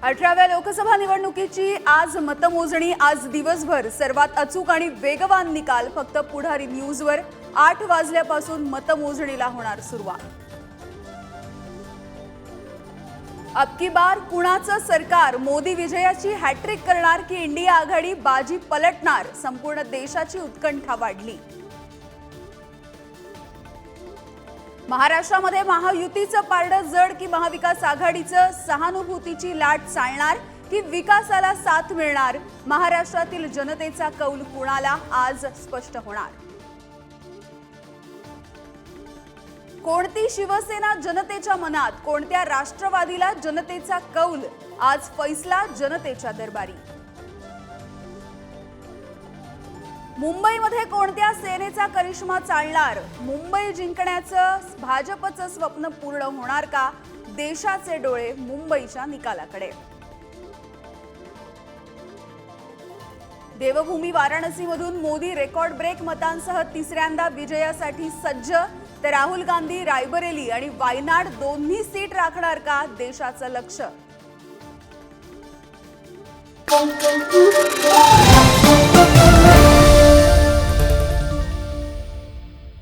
18व्या लोकसभा निवडणुकीची आज मतमोजणी। आज दिवसभर सर्वात अचूक आणि वेगवान निकाल फक्त पुढारी न्यूजवर 8 वाजल्यापासून मतमोजणीला होणार सुरुवात। अब की बार कुणाचं सरकार? मोदी विजयाची हॅट्रिक करणार की इंडिया आघाडी बाजी पलटणार? संपूर्ण देशाची उत्कंठा वाढली। महाराष्ट्रामध्ये महायुतीचं पारडं जड की महाविकास आघाडीचं? सहानुभूतीची लाट चालणार की विकासाला साथ मिळणार? महाराष्ट्रातील जनतेचा कौल कुणाला आज स्पष्ट होणार। कोणती शिवसेना जनतेच्या मनात? कोणत्या राष्ट्रवादीला जनतेचा कौल? आज फैसला जनतेच्या दरबारी। मुंबईमध्ये कोणत्या सेनेचा करिश्मा चालणार? मुंबई जिंकण्याचं भाजपचं स्वप्न पूर्ण होणार का? देशाचे डोळे मुंबईच्या निकालाकडे। देवभूमी वाराणसीमधून मोदी रेकॉर्ड ब्रेक मतांसह तिसऱ्यांदा विजयासाठी सज्ज, तर राहुल गांधी रायबरेली आणि वायनाड दोन्ही सीट राखणार का? देशाचं लक्ष।